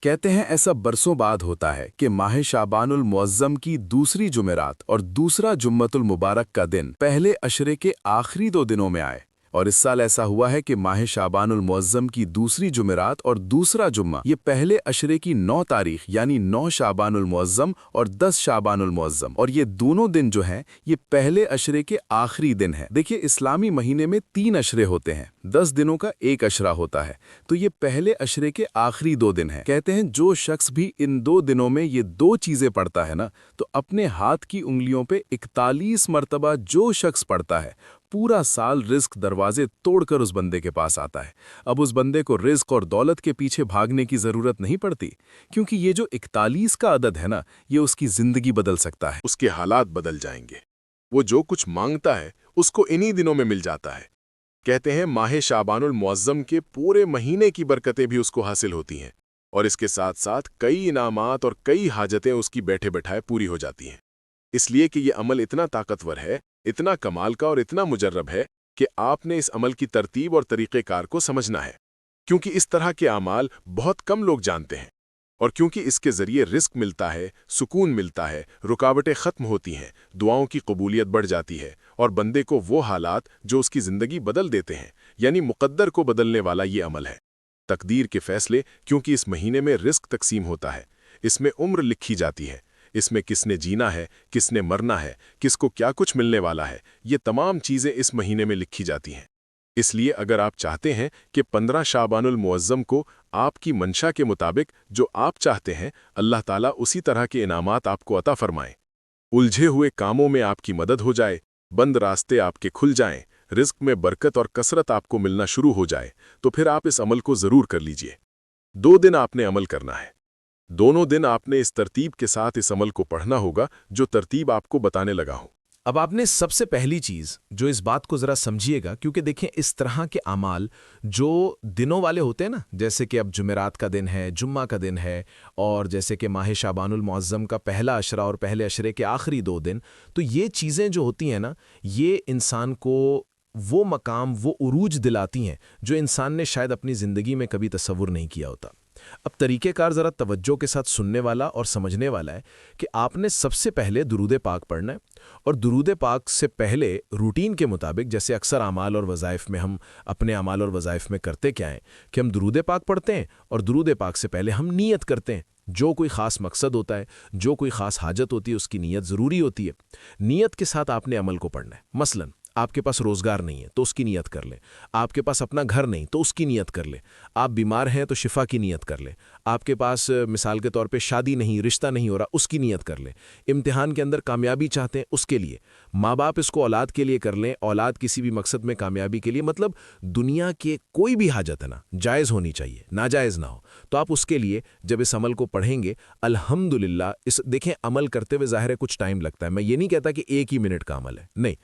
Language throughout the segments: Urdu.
کہتے ہیں ایسا برسوں بعد ہوتا ہے کہ ماہ شعبان المعظم کی دوسری جمعرات اور دوسرا جمعۃ المبارک کا دن پہلے عشرے کے آخری 2 دنوں میں آئے، اور اس سال ایسا ہوا ہے کہ ماہ شعبان المعظم کی دوسری جمعرات اور دوسرا جمعہ یہ پہلے عشرے کی 9 تاریخ یعنی 9 شعبان المعظم اور 10 شعبان المعظم، اور یہ دونوں دن جو ہیں یہ پہلے عشرے کے آخری دن ہیں۔ دیکھیے اسلامی مہینے میں 3 عشرے ہوتے ہیں، 10 دنوں کا ایک عشرہ ہوتا ہے، تو یہ پہلے عشرے کے آخری 2 دن ہیں۔ کہتے ہیں جو شخص بھی ان 2 دنوں میں یہ 2 چیزیں پڑھتا ہے نا، تو اپنے ہاتھ کی انگلیوں پہ 41 مرتبہ جو شخص پڑھتا ہے، پورا سال رزق دروازے توڑ کر اس بندے کے پاس آتا ہے۔ اب اس بندے کو رزق اور دولت کے پیچھے بھاگنے کی ضرورت نہیں پڑتی، کیونکہ یہ جو 41 کا عدد ہے نا، یہ اس کی زندگی بدل سکتا ہے، اس کے حالات بدل جائیں گے۔ وہ جو کچھ مانگتا ہے اس کو انہی دنوں میں مل جاتا ہے۔ کہتے ہیں ماہ شعبان المعظم کے پورے مہینے کی برکتیں بھی اس کو حاصل ہوتی ہیں، اور اس کے ساتھ ساتھ کئی انعامات اور کئی حاجتیں اس کی بیٹھے بٹھائے پوری ہو جاتی ہیں۔ اس لیے کہ یہ عمل اتنا طاقتور ہے، اتنا کمال کا اور اتنا مجرب ہے کہ آپ نے اس عمل کی ترتیب اور طریقہ کار کو سمجھنا ہے، کیونکہ اس طرح کے اعمال بہت کم لوگ جانتے ہیں، اور کیونکہ اس کے ذریعے رزق ملتا ہے، سکون ملتا ہے، رکاوٹیں ختم ہوتی ہیں، دعاؤں کی قبولیت بڑھ جاتی ہے، اور بندے کو وہ حالات جو اس کی زندگی بدل دیتے ہیں، یعنی مقدر کو بدلنے والا یہ عمل ہے۔ تقدیر کے فیصلے، کیونکہ اس مہینے میں رزق تقسیم ہوتا ہے، اس میں عمر لکھی جاتی ہے، اس میں کس نے جینا ہے، کس نے مرنا ہے، کس کو کیا کچھ ملنے والا ہے، یہ تمام چیزیں اس مہینے میں لکھی جاتی ہیں۔ اس لیے اگر آپ چاہتے ہیں کہ 15 شعبان المعظم کو آپ کی منشا کے مطابق جو آپ چاہتے ہیں اللہ تعالیٰ اسی طرح کے انعامات آپ کو عطا فرمائیں، الجھے ہوئے کاموں میں آپ کی مدد ہو جائے، بند راستے آپ کے کھل جائیں، رزق میں برکت اور کثرت آپ کو ملنا شروع ہو جائے، تو پھر آپ اس عمل کو ضرور کر لیجئے۔ 2 دن آپ نے عمل کرنا ہے، دونوں دن آپ نے اس ترتیب کے ساتھ اس عمل کو پڑھنا ہوگا جو ترتیب آپ کو بتانے لگا ہوں۔ اب آپ نے سب سے پہلی چیز جو اس بات کو ذرا سمجھیے گا، کیونکہ دیکھیں اس طرح کے اعمال جو دنوں والے ہوتے ہیں نا، جیسے کہ اب جمعرات کا دن ہے، جمعہ کا دن ہے، اور جیسے کہ ماہ شعبان المعظم کا پہلا عشرہ اور پہلے عشرے کے آخری 2 دن، تو یہ چیزیں جو ہوتی ہیں نا، یہ انسان کو وہ مقام، وہ عروج دلاتی ہیں جو انسان نے شاید اپنی زندگی میں کبھی تصور نہیں کیا ہوتا۔ اب طریقہ کار ذرا توجہ کے ساتھ سننے والا اور سمجھنے والا ہے کہ آپ نے سب سے پہلے درود پاک پڑھنا ہے، اور درود پاک سے پہلے روٹین کے مطابق، جیسے اکثر اعمال اور وظائف میں ہم اپنے اعمال اور وظائف میں کرتے کیا ہیں کہ ہم درود پاک پڑھتے ہیں، اور درود پاک سے پہلے ہم نیت کرتے ہیں۔ جو کوئی خاص مقصد ہوتا ہے، جو کوئی خاص حاجت ہوتی ہے، اس کی نیت ضروری ہوتی ہے۔ نیت کے ساتھ آپ نے عمل کو پڑھنا ہے۔ مثلاً آپ کے پاس روزگار نہیں ہے تو اس کی نیت کر لیں، آپ کے پاس اپنا گھر نہیں تو اس کی نیت کر لیں، آپ بیمار ہیں تو شفا کی نیت کر لیں، آپ کے پاس مثال کے طور پہ شادی نہیں، رشتہ نہیں ہو رہا، اس کی نیت کر لیں، امتحان کے اندر کامیابی چاہتے ہیں اس کے لیے، ماں باپ اس کو اولاد کے لیے کر لیں، اولاد کسی بھی مقصد میں کامیابی کے لیے، مطلب دنیا کے کوئی بھی حاجت ہے نا، جائز ہونی چاہیے، ناجائز نہ ہو، تو آپ اس کے لیے جب اس عمل کو پڑھیں گے الحمدللہ، اس دیکھیں عمل کرتے ہوئے ظاہر ہے کچھ ٹائم لگتا ہے، میں یہ نہیں کہتا کہ 1 ہی منٹ کا عمل ہے، نہیں،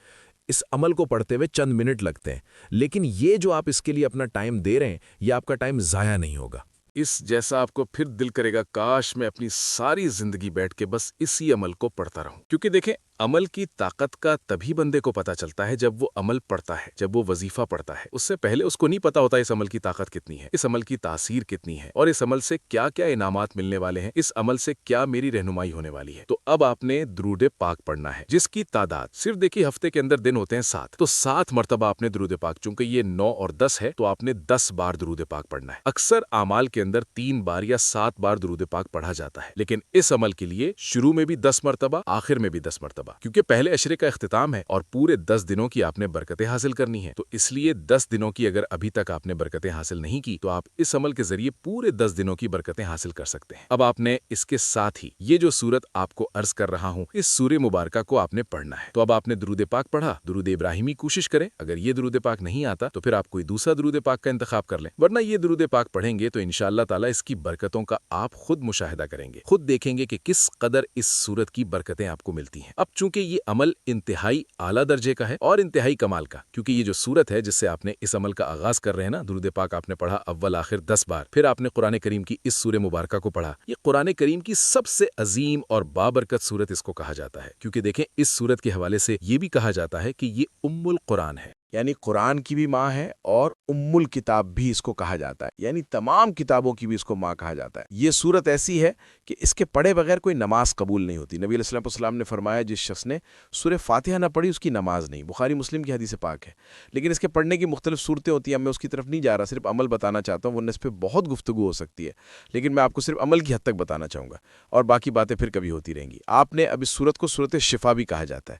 اس عمل کو پڑھتے ہوئے چند منٹ لگتے ہیں، لیکن یہ جو آپ اس کے لیے اپنا ٹائم دے رہے ہیں یہ آپ کا ٹائم ضائع نہیں ہوگا۔ اس جیسا آپ کو پھر دل کرے گا کاش میں اپنی ساری زندگی بیٹھ کے بس اسی عمل کو پڑھتا رہوں، کیونکہ دیکھیں عمل کی طاقت کا تبھی بندے کو پتا چلتا ہے جب وہ عمل پڑھتا ہے، جب وہ وظیفہ پڑھتا ہے۔ اس سے پہلے اس کو نہیں پتا ہوتا اس عمل کی طاقت کتنی ہے، اس عمل کی تاثیر کتنی ہے، اور اس عمل سے کیا کیا انعامات ملنے والے ہیں، اس عمل سے کیا میری رہنمائی ہونے والی ہے۔ تو اب آپ نے درود پاک پڑھنا ہے، جس کی تعداد صرف دیکھیے ہفتے کے اندر دن ہوتے ہیں 7، تو 7 مرتبہ آپ نے درود پاک، چونکہ یہ 9 اور 10 ہے تو آپ نے 10 بار درود پاک پڑھنا ہے۔ اکثر اعمال کے اندر 3 بار یا 7 بار درود پاک پڑھا جاتا ہے، لیکن اس عمل کے لیے شروع میں بھی 10 مرتبہ، آخر میں بھی 10 مرتبہ، کیونکہ پہلے عشرے کا اختتام ہے اور پورے 10 دنوں کی آپ نے برکتیں حاصل کرنی ہیں، تو اس لیے 10 دنوں کی اگر ابھی تک آپ نے برکتیں حاصل نہیں کی تو آپ اس عمل کے ذریعے پورے 10 دنوں کی برکتیں حاصل کر سکتے ہیں۔ اب آپ نے اس کے ساتھ ہی یہ جو سورت آپ کو عرض کر رہا ہوں، اس سورہ مبارکہ کو آپ نے پڑھنا ہے۔ تو اب آپ نے درود پاک پڑھا، درود ابراہیمی کوشش کریں، اگر یہ درود پاک نہیں آتا تو پھر آپ کوئی دوسرا درود پاک کا انتخاب کر لیں، ورنہ یہ درود پاک پڑھیں گے تو انشاءاللہ تعالی اس کی برکتوں کا آپ خود مشاہدہ کریں گے، خود دیکھیں گے کہ کس قدر اس سورت کی برکتیں آپ کو ملتی ہیں۔ اب چونکہ یہ عمل انتہائی اعلیٰ درجے کا ہے اور انتہائی کمال کا، کیونکہ یہ جو سورت ہے جس سے آپ نے اس عمل کا آغاز کر رہے ہیں نا، درود پاک آپ نے پڑھا اول آخر 10 بار، پھر آپ نے قرآن کریم کی اس سورہ مبارکہ کو پڑھا، یہ قرآن کریم کی سب سے عظیم اور بابرکت سورت اس کو کہا جاتا ہے، کیونکہ دیکھیں اس سورت کے حوالے سے یہ بھی کہا جاتا ہے کہ یہ ام القرآن ہے۔ یعنی قرآن کی بھی ماں ہے اور ام الکتاب بھی اس کو کہا جاتا ہے، یعنی تمام کتابوں کی بھی اس کو ماں کہا جاتا ہے۔ یہ صورت ایسی ہے کہ اس کے پڑھے بغیر کوئی نماز قبول نہیں ہوتی۔ نبی علیہ السلام نے فرمایا جس شخص نے سورہ فاتحہ نہ پڑھی اس کی نماز نہیں۔ بخاری مسلم کی حدیث پاک ہے۔ لیکن اس کے پڑھنے کی مختلف صورتیں ہوتی ہیں، میں اس کی طرف نہیں جا رہا، صرف عمل بتانا چاہتا ہوں، ورنہ اس پہ بہت گفتگو ہو سکتی ہے، لیکن میں آپ کو صرف عمل کی حد تک بتانا چاہوں گا، اور باقی باتیں پھر کبھی ہوتی رہیں گی۔ آپ نے اب اس صورت کو صورت شفا بھی کہا جاتا ہے،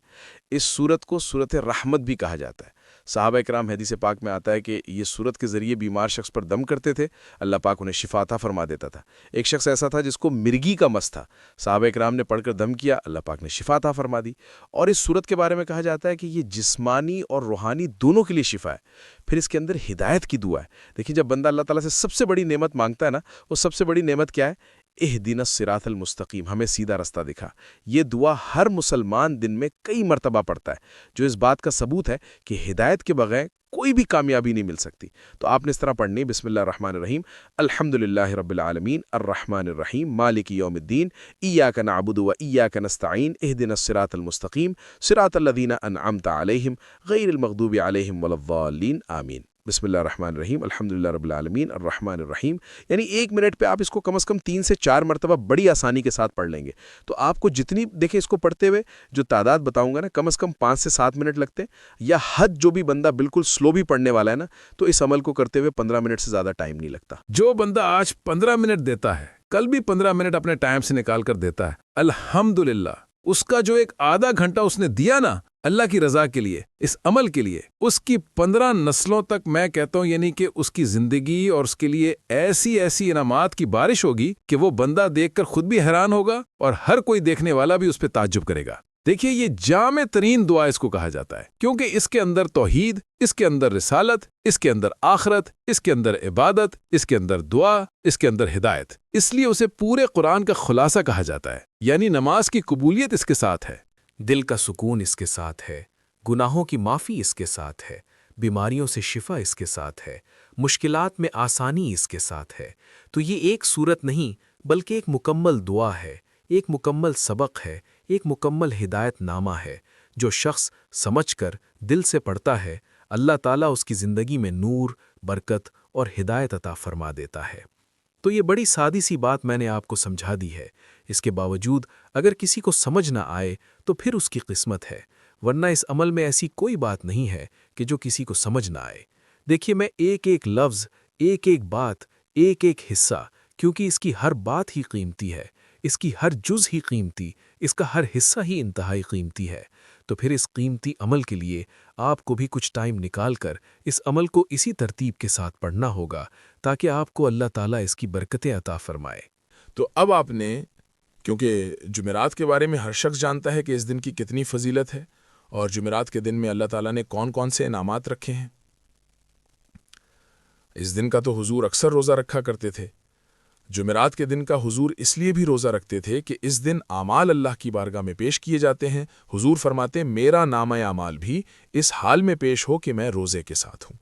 اس صورت کو صورت رحمت بھی کہا جاتا ہے۔ صحابہ کرام حدیث پاک میں آتا ہے کہ یہ صورت کے ذریعے بیمار شخص پر دم کرتے تھے، اللہ پاک انہیں شفا عطا فرما دیتا تھا۔ ایک شخص ایسا تھا جس کو مرگی کا مس تھا، صحابہ کرام نے پڑھ کر دم کیا، اللہ پاک نے شفا عطا فرما دی۔ اور اس صورت کے بارے میں کہا جاتا ہے کہ یہ جسمانی اور روحانی دونوں کے لیے شفا ہے۔ پھر اس کے اندر ہدایت کی دعا ہے۔ دیکھیں جب بندہ اللہ تعالیٰ سے سب سے بڑی نعمت مانگتا ہے نا، وہ سب سے بڑی نعمت کیا ہے؟ اہدنا الصراط المستقیم، ہمیں سیدھا رستہ دکھا۔ یہ دعا ہر مسلمان دن میں کئی مرتبہ پڑھتا ہے، جو اس بات کا ثبوت ہے کہ ہدایت کے بغیر کوئی بھی کامیابی نہیں مل سکتی۔ تو آپ نے اس طرح پڑھنی: بسم اللہ الرحمن الرحیم، الحمدللہ رب العالمین، الرحمن الرحیم، مالک یوم الدین، ایاک نعبد و ایاک نستعین، اہدنا الصراط المستقیم، صراط الذین انعمت علیہم غیر المغضوب علیہم ولا الضالین، آمین۔ بسم اللہ الرحمن الرحیم، الحمدللہ رب العالمین، الرحمن الرحیم، یعنی 1 منٹ پہ آپ اس کو کم از کم 3 سے 4 مرتبہ بڑی آسانی کے ساتھ پڑھ لیں گے۔ تو آپ کو جتنی دیکھیں اس کو پڑھتے ہوئے جو تعداد بتاؤں گا نا، کم از کم 5 سے 7 منٹ لگتے ہیں، یا حد جو بھی بندہ بالکل سلو بھی پڑھنے والا ہے نا، تو اس عمل کو کرتے ہوئے 15 منٹ سے زیادہ ٹائم نہیں لگتا۔ جو بندہ آج 15 منٹ دیتا ہے، کل بھی 15 منٹ اپنے ٹائم سے نکال کر دیتا ہے، الحمدللہ اس کا جو ایک آدھا گھنٹہ اس نے دیا نا اللہ کی رضا کے لیے، اس عمل کے لیے، اس کی 15 نسلوں تک میں کہتا ہوں، یعنی کہ اس کی زندگی اور اس کے لیے ایسی ایسی انعامات کی بارش ہوگی کہ وہ بندہ دیکھ کر خود بھی حیران ہوگا اور ہر کوئی دیکھنے والا بھی اس پہ تعجب کرے گا۔ دیکھیے یہ جامع ترین دعا اس کو کہا جاتا ہے، کیونکہ اس کے اندر توحید، اس کے اندر رسالت، اس کے اندر آخرت، اس کے اندر عبادت، اس کے اندر دعا، اس کے اندر ہدایت، اس لیے اسے پورے قرآن کا خلاصہ کہا جاتا ہے۔ یعنی نماز کی قبولیت اس کے ساتھ ہے، دل کا سکون اس کے ساتھ ہے، گناہوں کی معافی اس کے ساتھ ہے، بیماریوں سے شفا اس کے ساتھ ہے، مشکلات میں آسانی اس کے ساتھ ہے۔ تو یہ ایک صورت نہیں بلکہ ایک مکمل دعا ہے، ایک مکمل سبق ہے، ایک مکمل ہدایت نامہ ہے۔ جو شخص سمجھ کر دل سے پڑھتا ہے، اللہ تعالیٰ اس کی زندگی میں نور، برکت اور ہدایت عطا فرما دیتا ہے۔ تو یہ بڑی سادی سی بات میں نے آپ کو سمجھا دی ہے۔ اس کے باوجود اگر کسی کو سمجھ نہ آئے تو پھر اس کی قسمت ہے، ورنہ اس عمل میں ایسی کوئی بات نہیں ہے کہ جو کسی کو سمجھ نہ آئے۔ دیکھیے میں ایک ایک لفظ، ایک ایک بات، ایک ایک حصہ، کیونکہ اس کی ہر بات ہی قیمتی ہے، اس کی ہر جز ہی قیمتی، اس کا ہر حصہ ہی انتہائی قیمتی ہے۔ تو پھر اس قیمتی عمل کے لیے آپ کو بھی کچھ ٹائم نکال کر اس عمل کو اسی ترتیب کے ساتھ پڑھنا ہوگا تاکہ آپ کو اللہ تعالیٰ اس کی برکتیں عطا فرمائے۔ تو اب آپ نے، کیونکہ جمعرات کے بارے میں ہر شخص جانتا ہے کہ اس دن کی کتنی فضیلت ہے اور جمعرات کے دن میں اللہ تعالیٰ نے کون کون سے انعامات رکھے ہیں۔ اس دن کا تو حضور اکثر روزہ رکھا کرتے تھے۔ جمعرات کے دن کا حضور اس لیے بھی روزہ رکھتے تھے کہ اس دن اعمال اللہ کی بارگاہ میں پیش کیے جاتے ہیں۔ حضور فرماتے میرا نامہ اعمال بھی اس حال میں پیش ہو کہ میں روزے کے ساتھ ہوں۔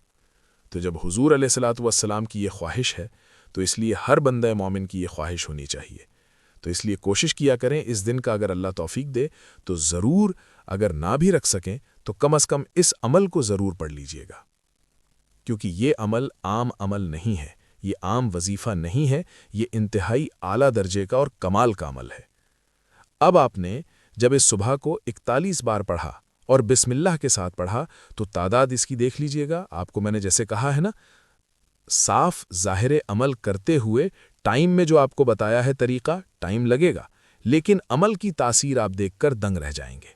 تو جب حضور علیہ الصلاۃ والسلام کی یہ خواہش ہے تو اس لیے ہر بندہ مومن کی یہ خواہش ہونی چاہیے۔ تو اس لیے کوشش کیا کریں اس دن کا اگر اللہ توفیق دے تو ضرور، اگر نہ بھی رکھ سکیں تو کم از کم اس عمل کو ضرور پڑھ لیجئے گا، کیونکہ یہ عمل عام عمل نہیں ہے، یہ عام وظیفہ نہیں ہے، یہ انتہائی اعلیٰ درجے کا اور کمال کا عمل ہے۔ اب آپ نے جب اس صبح کو 41 بار پڑھا اور بسم اللہ کے ساتھ پڑھا تو تعداد اس کی دیکھ لیجئے گا۔ آپ کو میں نے جیسے کہا ہے نا، صاف ظاہر عمل کرتے ہوئے ٹائم میں جو آپ کو بتایا ہے طریقہ، ٹائم لگے گا لیکن عمل کی تاثیر آپ دیکھ کر دنگ رہ جائیں گے۔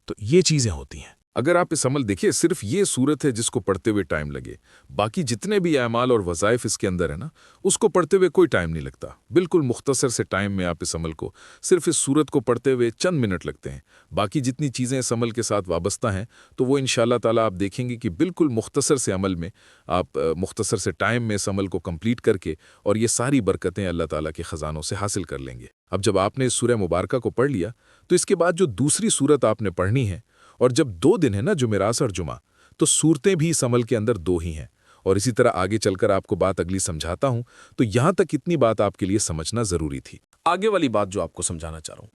تو یہ چیزیں ہوتی ہیں۔ اگر آپ اس عمل دیکھیں، صرف یہ صورت ہے جس کو پڑھتے ہوئے ٹائم لگے، باقی جتنے بھی اعمال اور وظائف اس کے اندر ہے نا، اس کو پڑھتے ہوئے کوئی ٹائم نہیں لگتا۔ بالکل مختصر سے ٹائم میں آپ اس عمل کو، صرف اس صورت کو پڑھتے ہوئے چند منٹ لگتے ہیں۔ باقی جتنی چیزیں اس عمل کے ساتھ وابستہ ہیں تو وہ انشاءاللہ تعالیٰ آپ دیکھیں گے کہ بالکل مختصر سے عمل میں آپ مختصر سے ٹائم میں اس عمل کو کمپلیٹ کر کے اور یہ ساری برکتیں اللہ تعالیٰ کے خزانوں سے حاصل کر لیں گے۔ اب جب آپ نے اس سورہ مبارکہ کو پڑھ لیا تو اس کے بعد جو دوسری صورت آپ نے پڑھنی ہے، اور جب 2 دن ہے نا جمعرات اور جمعہ، تو صورتیں بھی اس عمل کے اندر 2 ہی ہیں، اور اسی طرح آگے چل کر آپ کو بات اگلی سمجھاتا ہوں۔ تو یہاں تک اتنی بات آپ کے لیے سمجھنا ضروری تھی۔ آگے والی بات جو آپ کو سمجھانا چاہ رہا ہوں،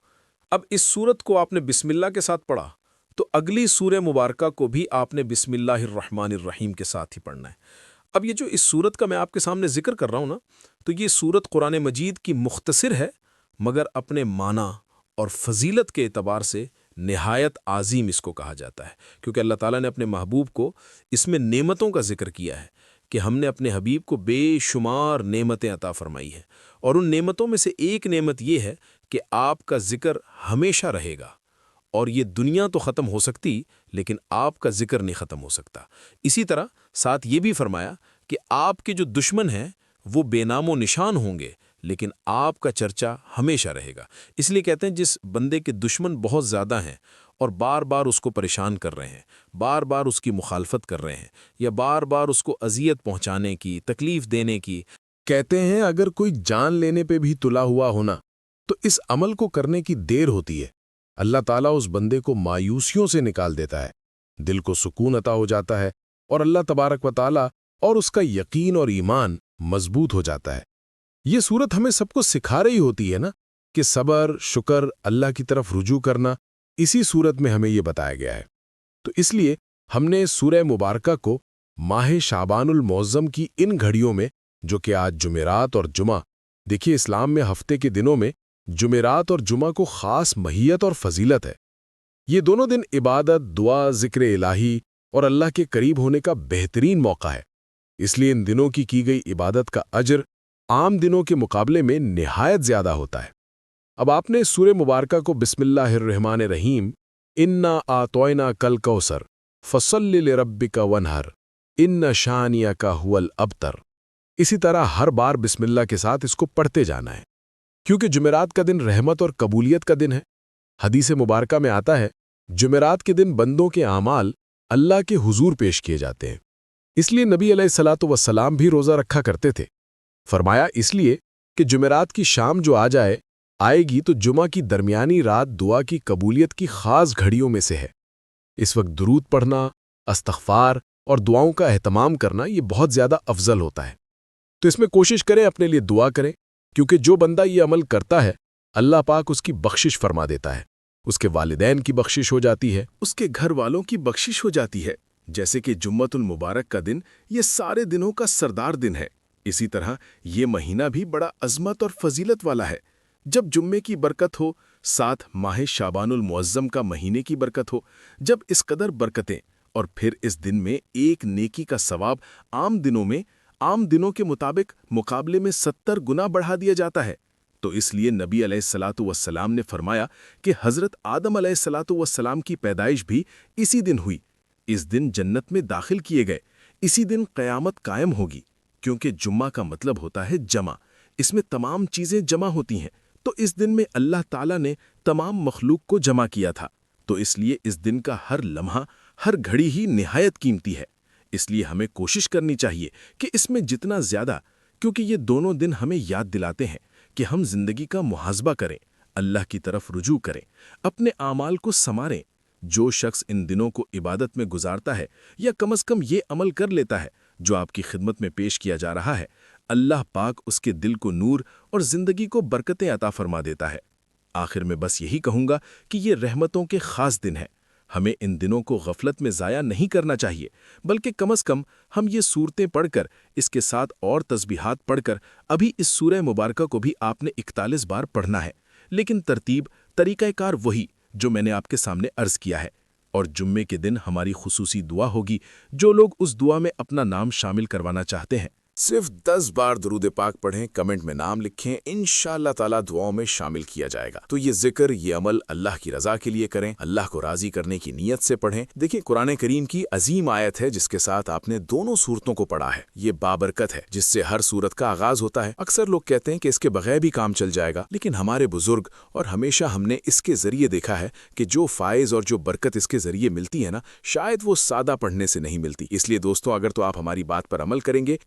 اب اس صورت کو آپ نے بسم اللہ کے ساتھ پڑھا تو اگلی سورہ مبارکہ کو بھی آپ نے بسم اللہ الرحمن الرحیم کے ساتھ ہی پڑھنا ہے۔ اب یہ جو اس سورت کا میں آپ کے سامنے ذکر کر رہا ہوں نا، تو یہ سورت قرآن مجید کی مختصر ہے، مگر اپنے معنی اور فضیلت کے اعتبار سے نہایت عظیم اس کو کہا جاتا ہے، کیونکہ اللہ تعالیٰ نے اپنے محبوب کو اس میں نعمتوں کا ذکر کیا ہے کہ ہم نے اپنے حبیب کو بے شمار نعمتیں عطا فرمائی ہیں، اور ان نعمتوں میں سے ایک نعمت یہ ہے کہ آپ کا ذکر ہمیشہ رہے گا، اور یہ دنیا تو ختم ہو سکتی لیکن آپ کا ذکر نہیں ختم ہو سکتا۔ اسی طرح ساتھ یہ بھی فرمایا کہ آپ کے جو دشمن ہیں وہ بے نام و نشان ہوں گے لیکن آپ کا چرچا ہمیشہ رہے گا۔ اس لیے کہتے ہیں جس بندے کے دشمن بہت زیادہ ہیں اور بار بار اس کو پریشان کر رہے ہیں، بار بار اس کی مخالفت کر رہے ہیں، یا بار بار اس کو اذیت پہنچانے کی، تکلیف دینے کی، کہتے ہیں اگر کوئی جان لینے پہ بھی تلا ہوا ہونا تو اس عمل کو کرنے کی دیر ہوتی ہے، اللہ تعالیٰ اس بندے کو مایوسیوں سے نکال دیتا ہے، دل کو سکون عطا ہو جاتا ہے، اور اللہ تبارک و تعالیٰ اور اس کا یقین اور ایمان مضبوط ہو جاتا ہے۔ یہ صورت ہمیں سب کو سکھا رہی ہوتی ہے نا کہ صبر، شکر، اللہ کی طرف رجوع کرنا، اسی صورت میں ہمیں یہ بتایا گیا ہے۔ تو اس لیے ہم نے سورہ مبارکہ کو ماہ شعبان المعظم کی ان گھڑیوں میں، جو کہ آج جمعرات اور جمعہ، دیکھیے اسلام میں ہفتے کے دنوں میں جمعرات اور جمعہ کو خاص مہیت اور فضیلت ہے۔ یہ دونوں دن عبادت، دعا، ذکر الہی اور اللہ کے قریب ہونے کا بہترین موقع ہے، اس لیے ان دنوں کی گئی عبادت کا اجر عام دنوں کے مقابلے میں نہایت زیادہ ہوتا ہے۔ اب آپ نے سورہ مبارکہ کو بسم اللہ الرحمن الرحیم انا اعطینا کل کوثر فصلی لربک وانحر ان شانئک ھو الابتر، اسی طرح ہر بار بسم اللہ کے ساتھ اس کو پڑھتے جانا ہے، کیونکہ جمعرات کا دن رحمت اور قبولیت کا دن ہے۔ حدیث مبارکہ میں آتا ہے جمعرات کے دن بندوں کے اعمال اللہ کے حضور پیش کیے جاتے ہیں، اس لیے نبی علیہ الصلاۃ والسلام بھی روزہ رکھا کرتے تھے۔ فرمایا اس لیے کہ جمعرات کی شام جو آئے گی تو جمعہ کی درمیانی رات دعا کی قبولیت کی خاص گھڑیوں میں سے ہے۔ اس وقت درود پڑھنا، استغفار اور دعاؤں کا اہتمام کرنا یہ بہت زیادہ افضل ہوتا ہے، تو اس میں کوشش کریں، اپنے لیے دعا کریں، کیونکہ جو بندہ یہ عمل کرتا ہے اللہ پاک اس کی بخشش فرما دیتا ہے، اس کے والدین کی بخشش ہو جاتی ہے، اس کے گھر والوں کی بخشش ہو جاتی ہے، جیسے کہ جمعۃ المبارک کا دن یہ سارے دنوں کا سردار دن ہے۔ اسی طرح یہ مہینہ بھی بڑا عظمت اور فضیلت والا ہے۔ جب جمعے کی برکت ہو، ساتھ ماہ شعبان المعظم کا مہینے کی برکت ہو، جب اس قدر برکتیں، اور پھر اس دن میں ایک نیکی کا ثواب عام دنوں کے مطابق مقابلے میں 70 گنا بڑھا دیا جاتا ہے، تو اس لیے نبی علیہ الصلاۃ والسلام نے فرمایا کہ حضرت آدم علیہ الصلاۃ والسلام کی پیدائش بھی اسی دن ہوئی، اس دن جنت میں داخل کیے گئے، اسی دن قیامت قائم ہوگی، کیونکہ جمعہ کا مطلب ہوتا ہے جمع، اس میں تمام چیزیں جمع ہوتی ہیں، تو اس دن میں اللہ تعالیٰ نے تمام مخلوق کو جمع کیا تھا، تو اس لیے اس دن کا ہر لمحہ، ہر گھڑی ہی نہایت قیمتی ہے۔ اس لیے ہمیں کوشش کرنی چاہیے کہ اس میں جتنا زیادہ، کیونکہ یہ دونوں دن ہمیں یاد دلاتے ہیں کہ ہم زندگی کا محاسبہ کریں، اللہ کی طرف رجوع کریں، اپنے اعمال کو سنواریں۔ جو شخص ان دنوں کو عبادت میں گزارتا ہے، یا کم از کم یہ عمل کر لیتا ہے جو آپ کی خدمت میں پیش کیا جا رہا ہے، اللہ پاک اس کے دل کو نور اور زندگی کو برکتیں عطا فرما دیتا ہے۔ آخر میں بس یہی کہوں گا کہ یہ رحمتوں کے خاص دن ہیں، ہمیں ان دنوں کو غفلت میں ضائع نہیں کرنا چاہیے، بلکہ کم از کم ہم یہ صورتیں پڑھ کر، اس کے ساتھ اور تسبیحات پڑھ کر، ابھی اس سورہ مبارکہ کو بھی آپ نے 41 بار پڑھنا ہے، لیکن ترتیب، طریقہ کار وہی جو میں نے آپ کے سامنے عرض کیا ہے۔ اور جمعے کے دن ہماری خصوصی دعا ہوگی، جو لوگ اس دعا میں اپنا نام شامل کروانا چاہتے ہیں صرف 10 بار درود پاک پڑھیں، کمنٹ میں نام لکھیں، انشاءاللہ تعالیٰ دعاؤں میں شامل کیا جائے گا۔ تو یہ ذکر، یہ عمل اللہ کی رضا کے لیے کریں، اللہ کو راضی کرنے کی نیت سے پڑھیں۔ دیکھیں قرآن کریم کی عظیم آیت ہے جس کے ساتھ آپ نے دونوں صورتوں کو پڑھا ہے، یہ بابرکت ہے جس سے ہر صورت کا آغاز ہوتا ہے۔ اکثر لوگ کہتے ہیں کہ اس کے بغیر بھی کام چل جائے گا، لیکن ہمارے بزرگ اور ہمیشہ ہم نے اس کے ذریعے دیکھا ہے کہ جو فائز اور جو برکت اس کے ذریعے ملتی ہے نا، شاید وہ سادہ پڑھنے سے نہیں ملتی۔ اس لیے دوستوں، اگر تو آپ ہماری بات پر عمل کریں گے،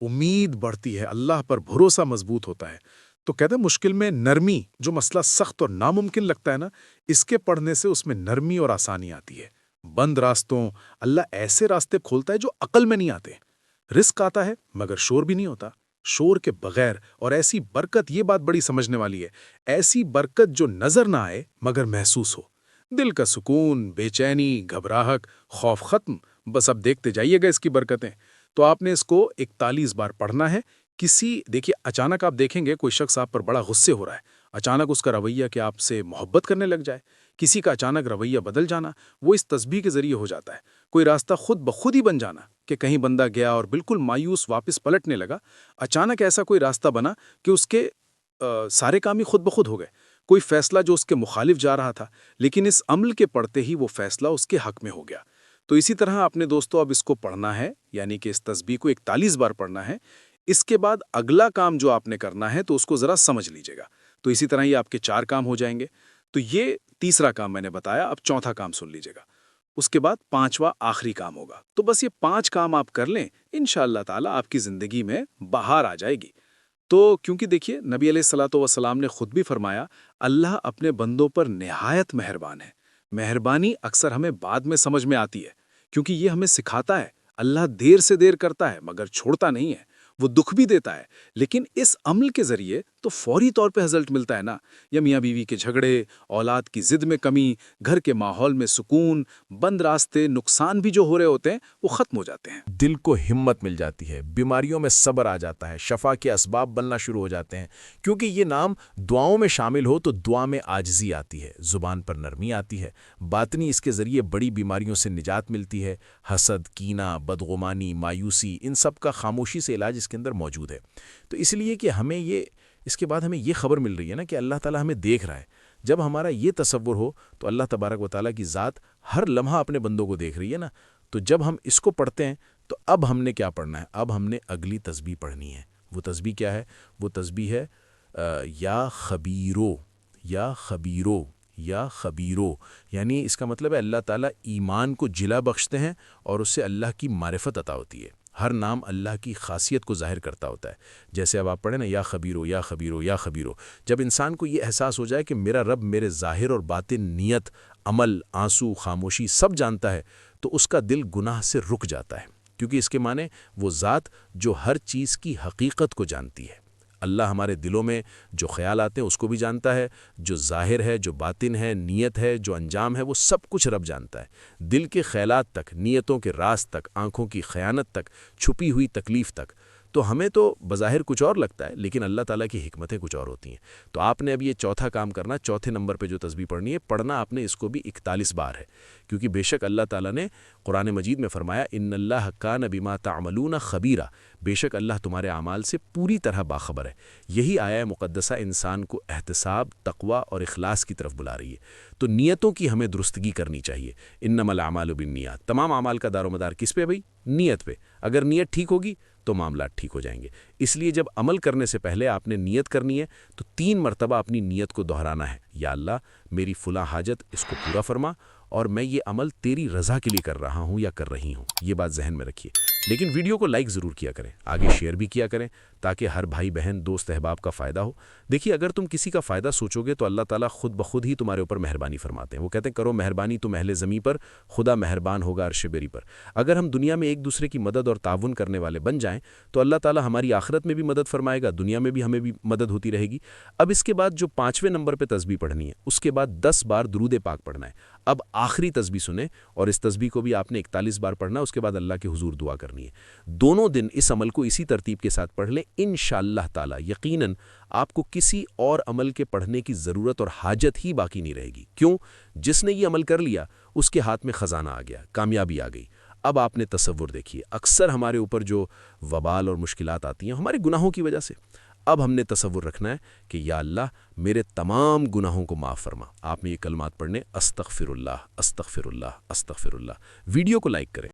امید بڑھتی ہے، اللہ پر بھروسہ مضبوط ہوتا ہے۔ تو کہتے ہیں مشکل میں نرمی، جو مسئلہ سخت اور ناممکن لگتا ہے نا، اس کے پڑھنے سے اس میں نرمی اور آسانی آتی ہے۔ بند راستوں اللہ ایسے راستے کھولتا ہے جو عقل میں نہیں آتے۔ رزق آتا ہے مگر شور بھی نہیں ہوتا، شور کے بغیر، اور ایسی برکت، یہ بات بڑی سمجھنے والی ہے، ایسی برکت جو نظر نہ آئے مگر محسوس ہو۔ دل کا سکون، بے چینی، گھبراہٹ، خوف ختم، بس اب دیکھتے جائیے گا اس کی برکتیں۔ تو آپ نے اس کو 41 بار پڑھنا ہے۔ دیکھیے اچانک آپ دیکھیں گے کوئی شخص آپ پر بڑا غصے ہو رہا ہے، اچانک اس کا رویہ کہ آپ سے محبت کرنے لگ جائے، کسی کا اچانک رویہ بدل جانا، وہ اس تسبیح کے ذریعے ہو جاتا ہے۔ کوئی راستہ خود بخود ہی بن جانا کہ کہیں بندہ گیا اور بالکل مایوس واپس پلٹنے لگا، اچانک ایسا کوئی راستہ بنا کہ اس کے سارے کام ہی خود بخود ہو گئے۔ کوئی فیصلہ جو اس کے مخالف جا رہا تھا، لیکن اس عمل کے پڑھتے ہی وہ فیصلہ اس کے حق میں ہو گیا۔ تو اسی طرح اپنے دوستوں اب اس کو پڑھنا ہے، یعنی کہ اس تسبیح کو 41 بار پڑھنا ہے۔ اس کے بعد اگلا کام جو آپ نے کرنا ہے تو اس کو ذرا سمجھ لیجیے گا۔ تو اسی طرح یہ آپ کے 4 کام ہو جائیں گے۔ تو یہ تیسرا کام میں نے بتایا، اب چوتھا کام سن لیجیے گا۔ اس کے بعد 5واں آخری کام ہوگا۔ تو بس یہ 5 کام آپ کر لیں، انشاءاللہ تعالی آپ کی زندگی میں بہار آ جائے گی۔ تو کیونکہ دیکھیے نبی علیہ الصلوۃ والسلام نے خود بھی فرمایا، اللہ اپنے بندوں پر نہایت مہربان ہے۔ مہربانی اکثر ہمیں بعد میں سمجھ میں آتی ہے، کیونکہ یہ ہمیں سکھاتا ہے اللہ دیر سے دیر کرتا ہے مگر چھوڑتا نہیں ہے، وہ دکھ بھی دیتا ہے، لیکن اس عمل کے ذریعے تو فوری طور پہ رزلٹ ملتا ہے نا۔ یا میاں بیوی کے جھگڑے، اولاد کی ضد میں کمی، گھر کے ماحول میں سکون، بند راستے، نقصان بھی جو ہو رہے ہوتے ہیں وہ ختم ہو جاتے ہیں۔ دل کو ہمت مل جاتی ہے، بیماریوں میں صبر آ جاتا ہے، شفا کے اسباب بننا شروع ہو جاتے ہیں۔ کیونکہ یہ نام دعاؤں میں شامل ہو تو دعا میں عاجزی آتی ہے، زبان پر نرمی آتی ہے، باطنی اس کے ذریعے بڑی بیماریوں سے نجات ملتی ہے۔ حسد، کینہ، بدگمانی، مایوسی، ان سب کا خاموشی سے علاج اس کے اندر موجود ہے۔ تو اس لیے کہ اس کے بعد ہمیں یہ خبر مل رہی ہے نا کہ اللہ تعالیٰ ہمیں دیکھ رہا ہے۔ جب ہمارا یہ تصور ہو تو اللہ تبارک و تعالیٰ کی ذات ہر لمحہ اپنے بندوں کو دیکھ رہی ہے نا۔ تو جب ہم اس کو پڑھتے ہیں تو اب ہم نے کیا پڑھنا ہے؟ اب ہم نے اگلی تسبیح پڑھنی ہے۔ وہ تسبیح کیا ہے؟ وہ تسبیح ہے یا خبیرو، یا خبیرو، یا خبیرو، یعنی اس کا مطلب ہے اللہ تعالیٰ ایمان کو جلا بخشتے ہیں اور اس سے اللہ کی معرفت عطا ہوتی ہے۔ ہر نام اللہ کی خاصیت کو ظاہر کرتا ہوتا ہے۔ جیسے اب آپ پڑھیں نا یا خبیرو، یا خبیرو، یا خبیرو، جب انسان کو یہ احساس ہو جائے کہ میرا رب میرے ظاہر اور باطن، نیت، عمل، آنسو، خاموشی سب جانتا ہے، تو اس کا دل گناہ سے رک جاتا ہے، کیونکہ اس کے معنی وہ ذات جو ہر چیز کی حقیقت کو جانتی ہے۔ اللہ ہمارے دلوں میں جو خیال آتے ہیں اس کو بھی جانتا ہے، جو ظاہر ہے، جو باطن ہے، نیت ہے، جو انجام ہے، وہ سب کچھ رب جانتا ہے، دل کے خیالات تک، نیتوں کے راز تک، آنکھوں کی خیانت تک، چھپی ہوئی تکلیف تک۔ تو ہمیں تو بظاہر کچھ اور لگتا ہے، لیکن اللہ تعالیٰ کی حکمتیں کچھ اور ہوتی ہیں۔ تو آپ نے اب یہ چوتھا کام کرنا، چوتھے نمبر پہ جو تسبیح پڑھنی ہے، پڑھنا آپ نے اس کو بھی 41 بار ہے، کیونکہ بے شک اللہ تعالیٰ نے قرآن مجید میں فرمایا ان اللہ کان بما تعملون خبیرا، بے شک اللہ تمہارے اعمال سے پوری طرح باخبر ہے۔ یہی آیہ مقدسہ انسان کو احتساب، تقوی اور اخلاص کی طرف بلا رہی ہے۔ تو نیتوں کی ہمیں درستگی کرنی چاہیے۔ انما الاعمال بالنیات، تمام اعمال کا دار و مدار کس پہ بھائی؟ نیت پہ۔ اگر نیت ٹھیک ہوگی تو معاملات ٹھیک ہو جائیں گے۔ اس لیے جب عمل کرنے سے پہلے آپ نے نیت کرنی ہے تو 3 مرتبہ اپنی نیت کو دہرانا ہے، یا اللہ میری فلاں حاجت اس کو پورا فرما، اور میں یہ عمل تیری رضا کے لیے کر رہا ہوں یا کر رہی ہوں۔ یہ بات ذہن میں رکھیے۔ لیکن ویڈیو کو لائک ضرور کیا کریں، آگے شیئر بھی کیا کریں، تاکہ ہر بھائی بہن، دوست احباب کا فائدہ ہو۔ دیکھیے اگر تم کسی کا فائدہ سوچو گے تو اللہ تعالیٰ خود بخود ہی تمہارے اوپر مہربانی فرماتے ہیں۔ وہ کہتے ہیں کرو مہربانی تم اہل زمیں پر، خدا مہربان ہوگا عرش بری پر۔ اگر ہم دنیا میں ایک دوسرے کی مدد اور تعاون کرنے والے بن جائیں تو اللہ تعالیٰ ہماری آخرت میں بھی مدد فرمائے گا، دنیا میں بھی ہمیں بھی مدد ہوتی رہے گی۔ اب اس کے بعد جو 5ویں نمبر پہ تسبیح پڑھنی ہے، اس کے بعد 10 بار درود پاک پڑھنا ہے۔ اب آخری تسبیح سنیں، اور اس تسبیح کو بھی آپ نے 41 بار پڑھنا ہے، اس کے بعد اللہ کے حضور دعا کرنی ہے۔ دونوں دن اس عمل کو اسی ترتیب کے ساتھ پڑھ لیں، انشاءاللہ تعالی یقیناً آپ کو کسی اور عمل کے پڑھنے کی ضرورت اور حاجت ہی باقی نہیں رہے گی۔ کیوں؟ جس نے یہ عمل کر لیا اس کے ہاتھ میں خزانہ آ گیا، کامیابی آ گئی۔ اب آپ نے تصور دیکھیے، اکثر ہمارے اوپر جو وبال اور مشکلات آتی ہیں ہمارے گناہوں کی وجہ سے، اب ہم نے تصور رکھنا ہے کہ یا اللہ میرے تمام گناہوں کو معاف فرما۔ آپ نے یہ کلمات پڑھنے، استغفر اللہ، استغفر اللہ، استغفر اللہ۔ ویڈیو کو لائک کریں۔